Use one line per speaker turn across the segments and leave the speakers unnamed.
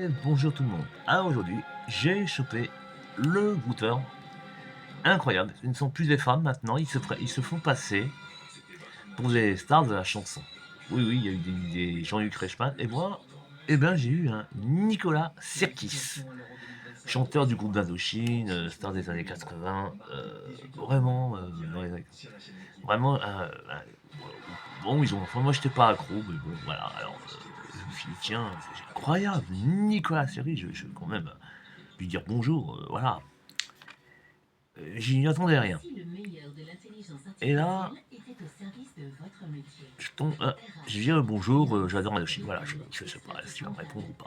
Et bonjour tout le monde. Alors aujourd'hui, j'ai chopé le brouteur. Incroyable. Ce ne sont plus des femmes maintenant, ils se font passer pour des stars de la chanson. Oui, oui, il y a eu des Jean-Luc Reichmann. Et moi, eh ben, j'ai eu un Nicolas Sirkis, chanteur du groupe d'Indochine, star des années 80. Vraiment, dans les années- vraiment, bon, ils ont, enfin, moi, j'étais pas accro, mais bon, voilà. Alors, je me suis dit, tiens, c'est incroyable, Nicolas Sirkis, je quand même lui dire bonjour, voilà. J'y attendais rien. Et là, je tombe, je dis bonjour, j'adore Indochine, voilà, je sais pas si tu vas me répondre ou pas.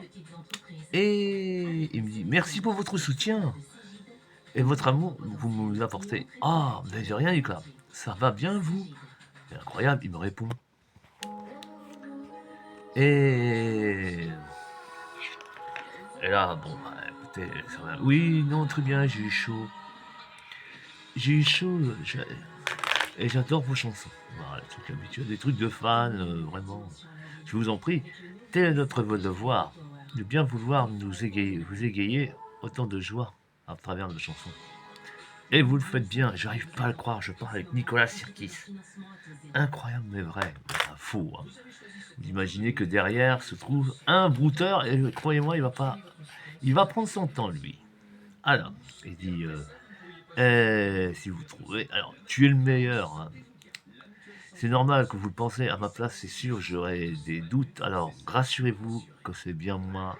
Et il me dit merci pour votre soutien et votre amour que vous nous apportez. Ah, mais de rien, Nicolas, ça va bien vous? C'est incroyable, il me répond. Et, et là, bon, bah, écoutez, ça va. Oui, non, très bien, j'ai eu chaud. J'ai eu chaud, et j'adore vos chansons. Voilà, les trucs habituels, des trucs de fans, vraiment. Je vous en prie, tel est notre devoir, de bien vouloir vous égayer autant de joie à travers nos chansons. Et vous le faites bien, j'arrive pas à le croire, je parle avec Nicolas Sirkis. Incroyable mais vrai, enfin, faux. Hein. Vous imaginez que derrière se trouve un brouteur, et croyez-moi, il va prendre son temps lui. Alors, il dit, si vous trouvez, alors tu es le meilleur, hein. C'est normal que vous le pensez, à ma place, c'est sûr, j'aurais des doutes. Alors, rassurez-vous que c'est bien moi,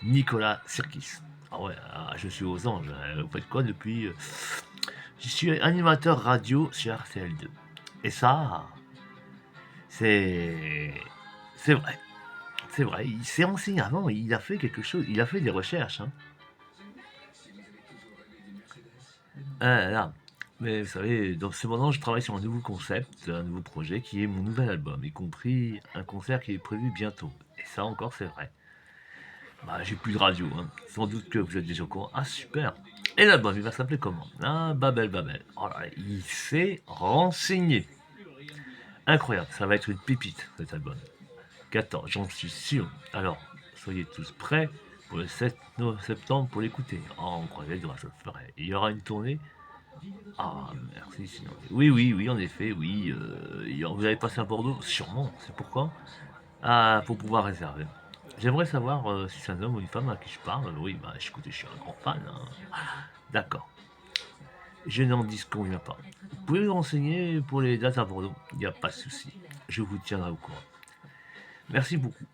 Nicolas Sirkis. Ah ouais, je suis aux anges. Vous faites quoi depuis Je suis animateur radio sur RTL2. Et ça, c'est c'est vrai. C'est vrai. Il s'est renseigné avant, il a fait quelque chose, il a fait des recherches. Hein. Là. Mais vous savez, dans ce moment, je travaille sur un nouveau concept, un nouveau projet qui est mon nouvel album, y compris un concert qui est prévu bientôt. Et ça encore, c'est vrai. Bah, j'ai plus de radio, hein. Sans doute que vous êtes déjà au courant. Ah, super. Et l'album, il va s'appeler comment? Ah, Babel, Babel. Oh là, il s'est renseigné. Incroyable, ça va être une pépite, cet album. 14, j'en suis sûr. Alors, soyez tous prêts pour le 7 septembre pour l'écouter. Oh, on croisait les doigts, je le ferai. Il y aura une tournée. Ah, merci. Sinon. Oui, oui, oui, en effet, oui. Vous allez passer à Bordeaux? Sûrement. C'est pourquoi? Ah, pour pouvoir réserver. J'aimerais savoir si c'est un homme ou une femme à qui je parle. Oui, bah écoutez, je suis un grand fan. Hein. D'accord. Je n'en disconviens pas. Vous pouvez vous renseigner pour les dates à Bordeaux. Il n'y a pas de souci. Je vous tiendrai au courant. Merci beaucoup.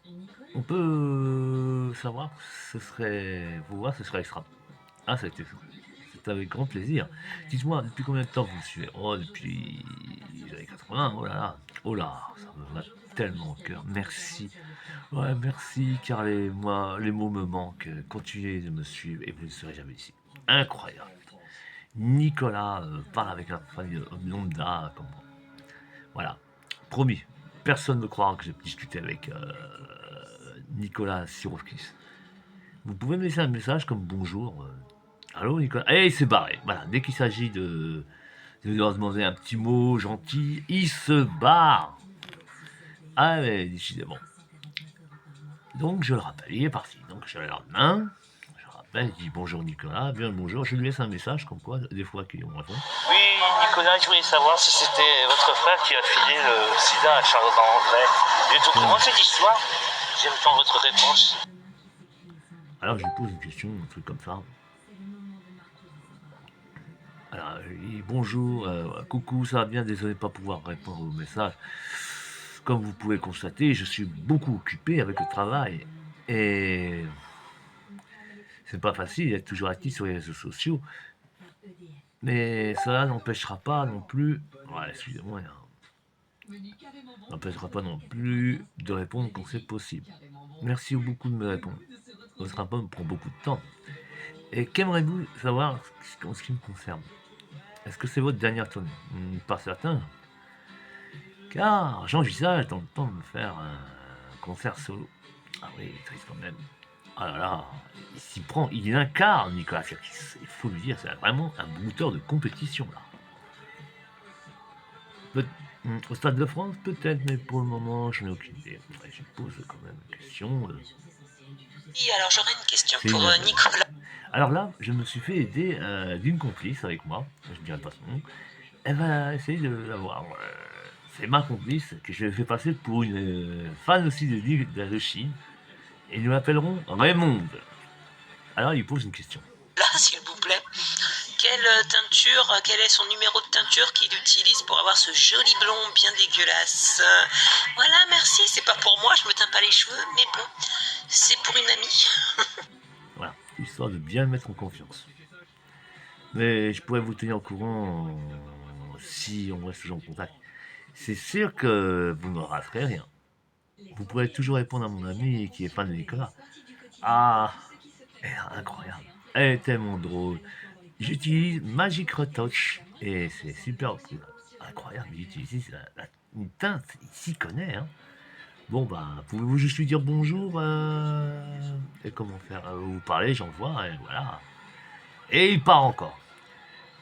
On peut savoir, ce serait. Vous voir, ce serait extra. Ah, ça a été c'est avec grand plaisir. Dites-moi, depuis combien de temps vous me suivez? Oh, depuis les années 80, oh là là. Oh là, ça me va tellement au cœur. Merci. Ouais, merci, car les mots me manquent. Continuez de me suivre et vous ne serez jamais ici. Incroyable. Nicolas parle avec un famille lambda comme moi. Voilà. Promis. Personne ne croira que j'ai discuté avec Nicolas Sirovkis. Vous pouvez me laisser un message comme bonjour. Allô Nicolas. Et il s'est barré. Voilà. Dès qu'il s'agit de leur demander un petit mot gentil, il se barre. Ah mais décidément. Donc je le rappelle, il est parti. Donc je le lendemain, je rappelle, il dit bonjour Nicolas, bien le bonjour. Je lui laisse un message comme quoi, des fois qu'ils ont raison. Oui, Nicolas, je voulais savoir si c'était votre frère qui a filé le sida à Charles-André. Vous êtes au courant de cette histoire? J'attends votre réponse. Alors je lui pose une question, un truc comme ça. Alors, il dit bonjour, coucou, ça va bien, désolé de ne pas pouvoir répondre au message. Comme vous pouvez le constater, je suis beaucoup occupé avec le travail. Et c'est pas facile d'être toujours actif sur les réseaux sociaux. Mais cela n'empêchera pas non plus. Ouais, excusez-moi, n'empêchera pas non plus de répondre quand c'est possible. Merci beaucoup de me répondre. Votre rapport me prend beaucoup de temps. Et qu'aimerez-vous savoir en ce qui me concerne? Est-ce que c'est votre dernière tournée? Pas certain. Car j'envisage dans le temps de me faire un concert solo. Ah oui, triste quand même. Ah là là, il s'y prend, il incarne Nicolas Sirkis. Il faut lui dire, c'est vraiment un brouteur de compétition là. Au Stade de France, peut-être, mais pour le moment, je n'ai aucune idée. Ouais, je pose quand même une question.
alors j'aurais une question
C'est
pour
une...
Nicolas.
Alors là, je me suis fait aider d'une complice avec moi, je ne dirai pas son nom. Elle va essayer de l'avoir. C'est ma complice que je fais passer pour une fan aussi de Ligue de Chine. Et nous l'appellerons Raymond. Alors il pose une question.
Là, s'il vous plaît. Quelle teinture, quel est son numéro de teinture qu'il utilise pour avoir ce joli blond bien dégueulasse? Voilà, merci, c'est pas pour moi, je me teins pas les cheveux, mais bon, c'est pour une amie.
Voilà, histoire de bien le mettre en confiance. Mais je pourrais vous tenir au courant si on reste toujours en contact. C'est sûr que vous ne raterez rien. Vous pourrez toujours répondre à mon ami qui est fan de Nicolas. Ah, elle est incroyable. Elle est tellement drôle. J'utilise Magic Retouch et c'est super cool. Incroyable, il utilise une teinte, il s'y connaît. Hein. Bon, bah, pouvez-vous juste lui dire bonjour et comment faire vous parler, j'en vois, et voilà. Et il part encore.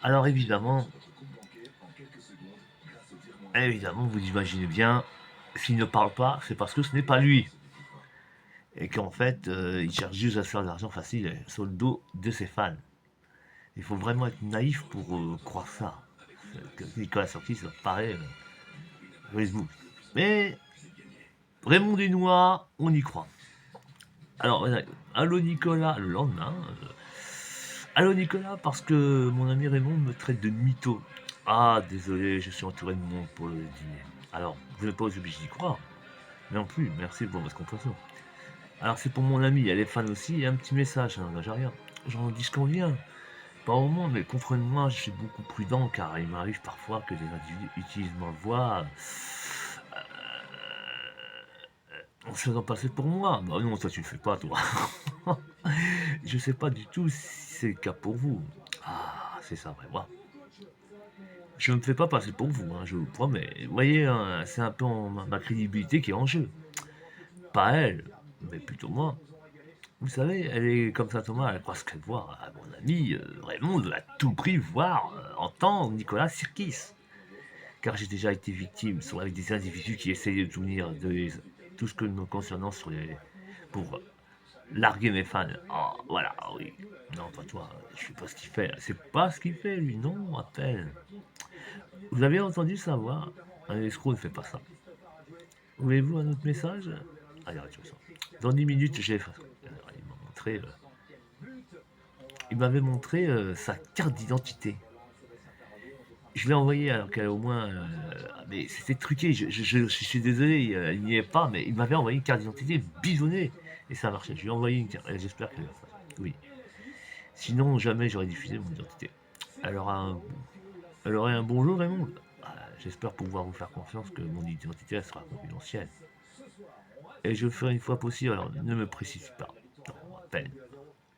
Alors évidemment, vous imaginez bien, s'il ne parle pas, c'est parce que ce n'est pas lui. Et qu'en fait, il cherche juste à se faire de l'argent facile sur le dos de ses fans. Il faut vraiment être naïf pour croire ça. Que Nicolas Sarkozy, ça paraît Facebook. Mais Raymond Desnois, on y croit. Alors, allô Nicolas, le lendemain. Allô Nicolas, parce que mon ami Raymond me traite de mytho. Ah, désolé, je suis entouré de monde pour le dîner. Alors, vous n'êtes pas obligé d'y croire. Non plus, merci pour votre compréhension. Alors, c'est pour mon ami, elle est fan aussi, et un petit message, ça n'engage à rien. J'en dis ce qu'on vient. Pas au moins, mais comprenez-moi, je suis beaucoup prudent car il m'arrive parfois que des individus utilisent ma voix en se faisant passer pour moi. Bah non, ça tu le fais pas, toi. Je sais pas du tout si c'est le cas pour vous. Ah, c'est ça, vraiment. Je ne me fais pas passer pour vous, hein, je vous promets. Vous voyez, hein, c'est un peu ma crédibilité qui est en jeu. Pas elle, mais plutôt moi. Vous savez, elle est comme ça, Thomas, elle croit ce qu'elle voit. À mon ami, Raymond veut à tout prix voir, entendre Nicolas Sirkis. Car j'ai déjà été victime, soit avec des individus qui essayaient de tout ce que nous concernant pour larguer mes fans. Ah, voilà, oui. Non, pas toi, je sais pas ce qu'il fait. C'est pas ce qu'il fait, lui, non, à peine. Vous avez entendu sa voix? Un escroc ne fait pas ça. Voulez-vous un autre message? Allez, arrête ça. Dans 10 minutes, j'ai. Il m'a montré. Il m'avait montré sa carte d'identité. Je l'ai envoyé alors qu'elle au moins. Mais c'était truqué, je suis désolé, il n'y est pas, mais il m'avait envoyé une carte d'identité bidonnée. Et ça marchait. Je lui ai envoyé une carte. J'espère qu'elle va faire. Oui. Sinon, jamais j'aurais diffusé mon identité. Elle aura un, elle aurait un bonjour, Raymond. J'espère pouvoir vous faire confiance que mon identité elle sera confidentielle. Et je le ferai une fois possible, alors ne me précise pas. Non, à peine.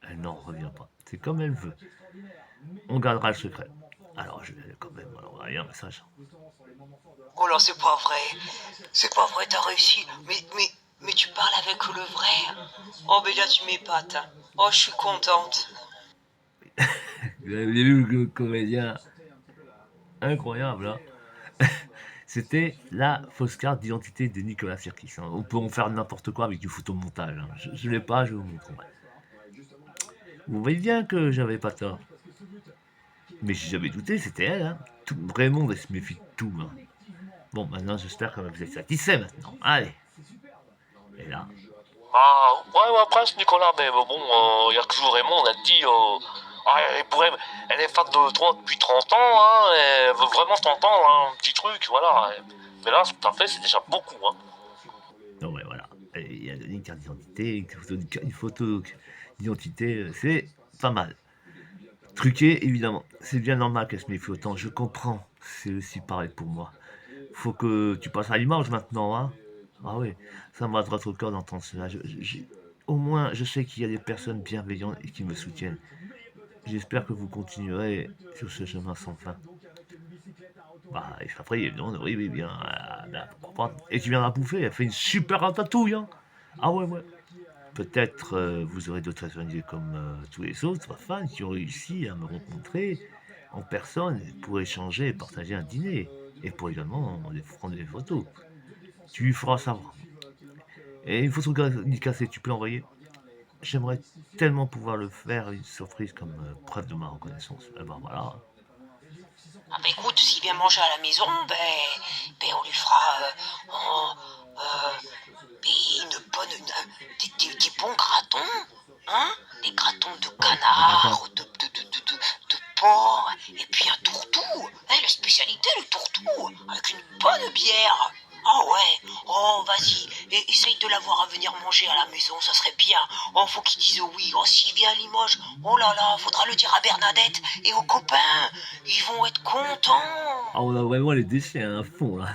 Elle n'en revient pas. C'est comme elle veut. On gardera le secret. Alors je vais quand même envoyer un message.
Oh là, c'est pas vrai. C'est pas vrai, t'as réussi. Mais tu parles avec le vrai. Oh, mais là, tu m'épates. Oh, je suis contente.
Vous avez vu le comédien incroyable, hein. C'était la fausse carte d'identité de Nicolas Sirkis. Hein. On peut en faire n'importe quoi avec du photomontage. Hein. Je ne l'ai pas, je vous montrerai. Vous voyez bien que j'avais pas tort. Mais si j'avais douté, c'était elle. Hein. Tout, vraiment, elle se méfie de tout. Hein. Bon, maintenant, j'espère que vous êtes satisfait maintenant. Allez. Et là.
Ah, ouais, presque, Nicolas, mais bon, il y a toujours Raymond, on a dit, elle est fan de toi depuis 30 ans, hein, elle veut vraiment t'entendre, hein, un petit truc, voilà. Mais là, ce que t'as fait, c'est déjà beaucoup, hein.
Non, ouais, voilà. Il a donné une carte d'identité, une photo d'identité, c'est pas mal. Truqué, évidemment. C'est bien normal qu'elle se méfie autant, je comprends. C'est aussi pareil pour moi. Faut que tu passes à l'image maintenant, hein. Ah oui, ça m'a droit au cœur d'entendre cela. Au moins, je sais qu'il y a des personnes bienveillantes et qui me soutiennent. J'espère que vous continuerez sur ce chemin sans fin. Bah, et après, non, oui, oui, bien. Pourquoi pas. Et tu viendras bouffer, elle fait une super ratatouille, hein. Ah ouais, ouais. Peut-être vous aurez d'autres souvenirs comme tous les autres fans qui ont réussi à me rencontrer en personne pour échanger et partager un dîner. Et pour également prendre des photos. Tu lui feras savoir. Et une photo cassée, tu peux l'envoyer. j'aimerais tellement pouvoir le faire, une surprise comme preuve de ma reconnaissance. Et ben voilà.
Ah bah écoute, s'il vient manger à la maison, on lui fera une bonne, des bons gratons, hein, des gratons de
Oh, un gratin.
canard, de porc, et puis un tourtou, hein, la spécialité, le tourtou, avec une bonne bière. Ah ouais, oh vas-y, essaye de l'avoir à venir manger à la maison, ça serait bien. Oh, faut qu'il dise oui, oh s'il vient à Limoges, oh là là, faudra le dire à Bernadette et aux copains, ils vont être contents.
Ah, on a vraiment les déchets à un fond là.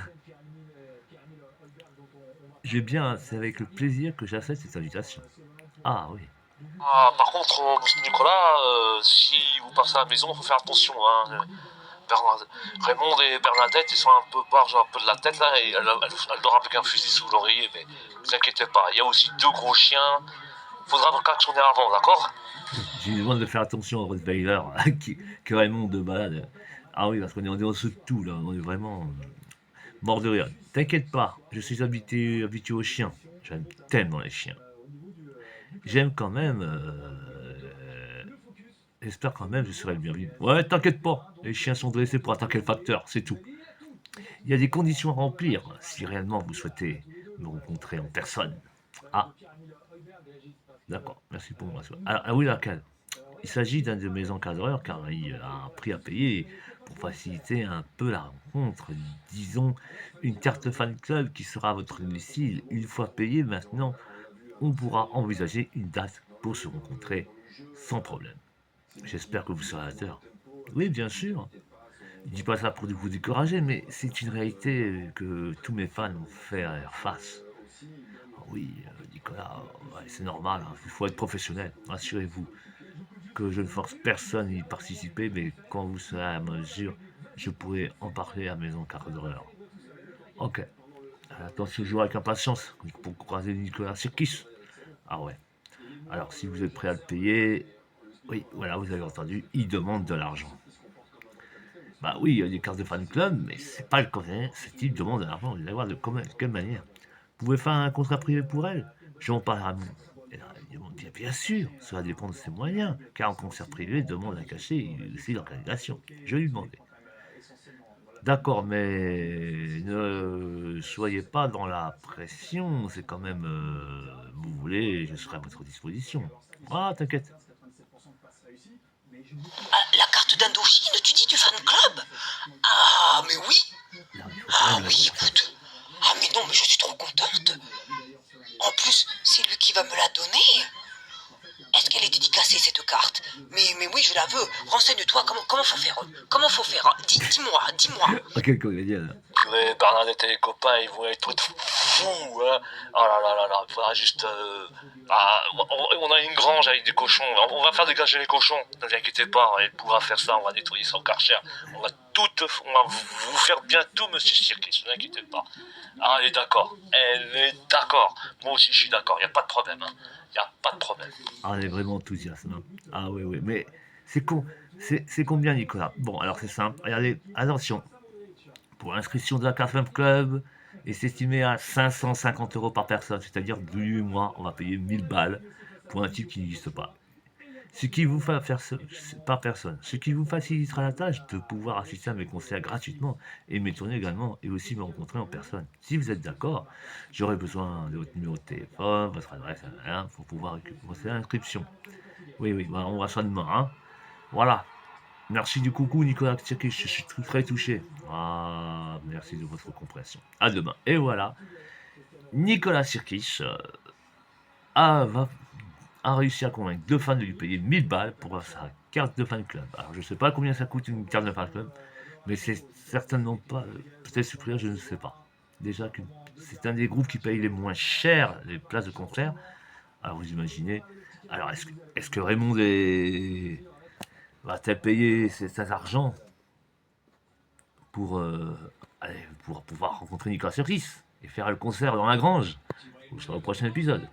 C'est avec le plaisir que j'accepte cette invitation. Ah oui.
Ah, par contre, monsieur Nicolas, si vous passez à la maison, faut faire attention. Hein. Raymond et Bernadette, ils sont un peu barges un peu de la tête là, et elle dort avec un fusil sous l'oreiller, mais ne vous inquiétez pas, il y a aussi 2 gros chiens. Faudra donc actionner avant, d'accord?
J'ai demandé de faire attention au Rottweiler qui Raymond de balade. Ah oui, parce qu'on est en dessous de tout là, on est vraiment mort de rire. T'inquiète pas, je suis habitué aux chiens. J'aime tellement les chiens. J'aime quand même. J'espère quand même que je serai le bienvenu. Ouais, t'inquiète pas, les chiens sont dressés pour attaquer le facteur, c'est tout. Il y a des conditions à remplir si réellement vous souhaitez me rencontrer en personne. Ah, d'accord, merci pour moi. Ah oui, laquelle? Il s'agit d'un de mes encadreurs car il a un prix à payer pour faciliter un peu la rencontre. Disons une carte fan club qui sera à votre domicile. Une fois payé maintenant, on pourra envisager une date pour se rencontrer sans problème. J'espère que vous serez à l'heure. Oui, bien sûr. Je dis pas ça pour vous décourager, mais c'est une réalité que tous mes fans ont fait face. Ah oui, Nicolas, ouais, c'est normal, hein, il faut être professionnel, rassurez-vous que je ne force personne à y participer, mais quand vous serez à mesure, je pourrai en parler à mes encadreurs. Ok, attention, je joue avec impatience pour croiser Nicolas Sirkis. Ah ouais, alors si vous êtes prêt à le payer, oui, voilà, vous avez entendu, il demande de l'argent. Bah oui, il y a des cartes de fan club, mais c'est pas le cas. Ce type demande de l'argent. Vous allez voir de quelle manière. Vous pouvez faire un contrat privé pour elle. Je m'en parlerai à vous. Et là, il demande bien sûr, cela dépend de ses moyens, car un concert privé demande un cachet et aussi l'organisation. Je vais lui demander. D'accord, mais ne soyez pas dans la pression, c'est quand même, vous voulez, je serai à votre disposition. Ah, t'inquiète.
Ah, la carte d'Indochine, tu dis du fan club? Ah, mais oui.
Là, il faut quand
Ah
même la
oui,
conversation.
écoute. Ah mais non, mais je suis trop contente. En plus, c'est lui qui va me la donner. Est-ce qu'elle est dédicacée cette carte? Mais oui, je la veux. Renseigne-toi, comment faut faire? Comment faut faire? Dis-moi.
Ah, quel comédien, là.
Purée, Bernadette et les copains, ils vont être fous, hein. Oh là là là là, il faudra juste... on a une grange avec des cochons, on va faire dégager les cochons, ne vous inquiétez pas, elle pourra faire ça, on va nettoyer son karcher, on va vous faire bien tout, monsieur Sirkis, ne vous inquiétez pas. Ah, elle est d'accord, moi aussi je suis d'accord, il n'y a pas de problème, hein. Il n'y a pas de problème.
Ah, on est vraiment enthousiaste, hein. Ah oui, mais c'est combien, Nicolas? Bon, alors c'est simple, regardez, attention, pour l'inscription de la carte Fan Club, est estimé à 550 € par personne, c'est-à-dire 8 mois, on va payer 1000 balles pour un type qui n'existe pas. Ce qui vous fait faire par personne, ce qui vous facilitera la tâche de pouvoir assister à mes concerts gratuitement et mes tournées également, et aussi me rencontrer en personne. Si vous êtes d'accord, j'aurai besoin de votre numéro de téléphone, votre adresse, pour pouvoir récupérer l'inscription. Oui, voilà, on va ça demain, hein. Voilà. Merci du coucou, Nicolas Tchekis, je suis très touché. Ah, merci de votre compréhension. À demain. Et voilà, Nicolas Sirkis va a réussi à convaincre 2 fans de lui payer 1000 balles pour sa carte de fan club. Alors je sais pas combien ça coûte une carte de fan club, mais c'est certainement pas, peut-être supérieur, je ne sais pas. Déjà que c'est un des groupes qui paye les moins cher les places de concert. Alors vous imaginez, alors est-ce que Raymond va-t-elle payer cet argent pour, pour pouvoir rencontrer Nicolas Sirkis et faire le concert dans la grange? Ou sur le prochain épisode.